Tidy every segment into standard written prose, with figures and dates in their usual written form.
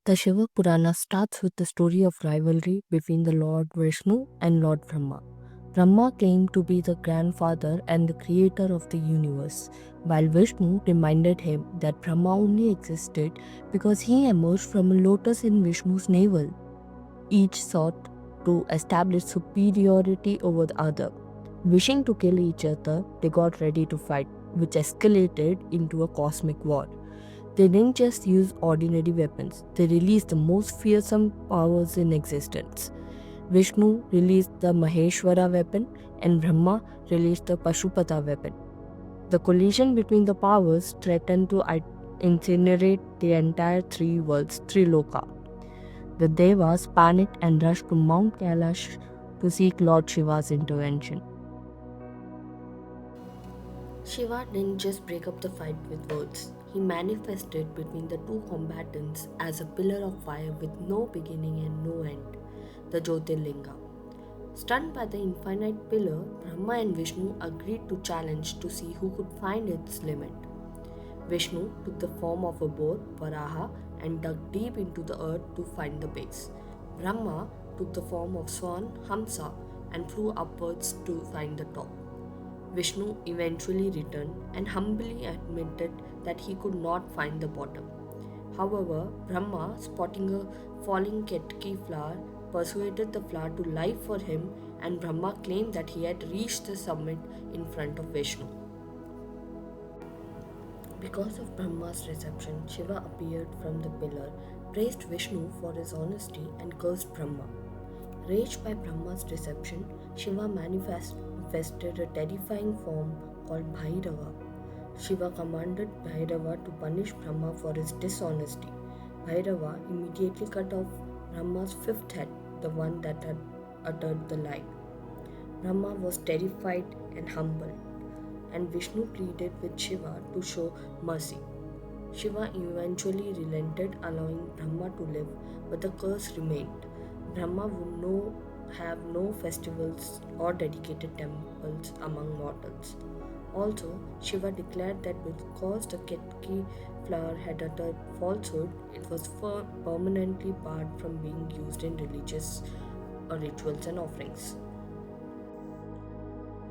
The Shiva Purana starts with the story of rivalry between the Lord Vishnu and Lord Brahma. Brahma claimed to be the grandfather and the creator of the universe, while Vishnu reminded him that Brahma only existed because he emerged from a lotus in Vishnu's navel. Each sought to establish superiority over the other. Wishing to kill each other, they got ready to fight, which escalated into a cosmic war. They didn't just use ordinary weapons, they released the most fearsome powers in existence. Vishnu released the Maheshwara weapon and Brahma released the Pashupata weapon. The collision between the powers threatened to incinerate the entire three worlds, Triloka. The Devas panicked and rushed to Mount Kailash to seek Lord Shiva's intervention. Shiva didn't just break up the fight with words. He manifested between the two combatants as a pillar of fire with no beginning and no end, the Jyotirlinga. Stunned by the infinite pillar, Brahma and Vishnu agreed to challenge to see who could find its limit. Vishnu took the form of a boar, Varaha, and dug deep into the earth to find the base. Brahma took the form of swan, Hamsa, and flew upwards to find the top. Vishnu eventually returned and humbly admitted that he could not find the bottom. However, Brahma, spotting a falling Ketki flower, persuaded the flower to lie for him, and Brahma claimed that he had reached the summit in front of Vishnu. Because of Brahma's reception, Shiva appeared from the pillar, praised Vishnu for his honesty, and cursed Brahma. Raged by Brahma's deception, Shiva manifested a terrifying form called Bhairava. Shiva commanded Bhairava to punish Brahma for his dishonesty. Bhairava immediately cut off Brahma's fifth head, the one that had uttered the lie. Brahma was terrified and humbled, and Vishnu pleaded with Shiva to show mercy. Shiva eventually relented, allowing Brahma to live, but the curse remained. Brahma would have no festivals or dedicated temples among mortals. Also, Shiva declared that because the Ketki flower had uttered falsehood, it was permanently barred from being used in religious rituals and offerings.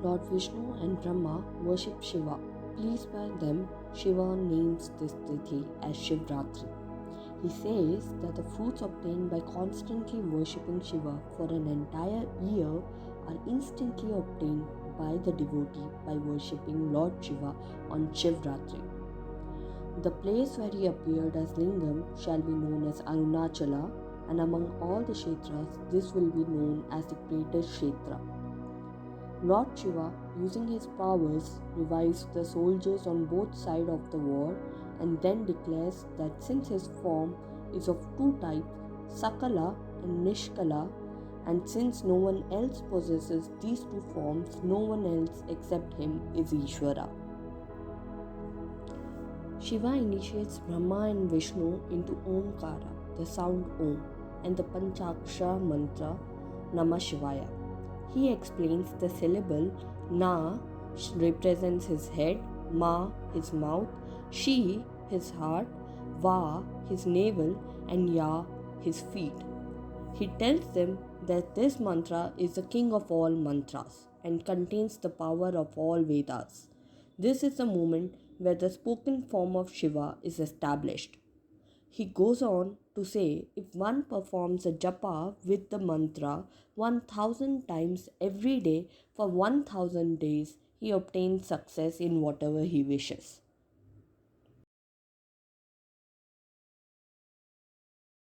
Lord Vishnu and Brahma worship Shiva. Pleased by them, Shiva names this Tithi as Shivratri. He says that the fruits obtained by constantly worshipping Shiva for an entire year are instantly obtained by the devotee by worshipping Lord Shiva on Shivratri. The place where he appeared as Lingam shall be known as Arunachala, and among all the Kshetras, this will be known as the greatest Kshetra. Lord Shiva, using his powers, revives the soldiers on both sides of the war and then declares that since his form is of two types, Sakala and Nishkala, and since no one else possesses these two forms, no one else except him is Ishvara. Shiva initiates Brahma and Vishnu into Omkara, the sound Om, and the Panchakshara mantra Namah Shivaya. He explains the syllable Na represents his head, Ma his mouth, Shi his heart, Va his navel, and Ya his feet. He tells them that this mantra is the king of all mantras and contains the power of all Vedas. This is the moment where the spoken form of Shiva is established. He goes on to say if one performs a japa with the mantra 1000 times every day for 1000 days, he obtains success in whatever he wishes.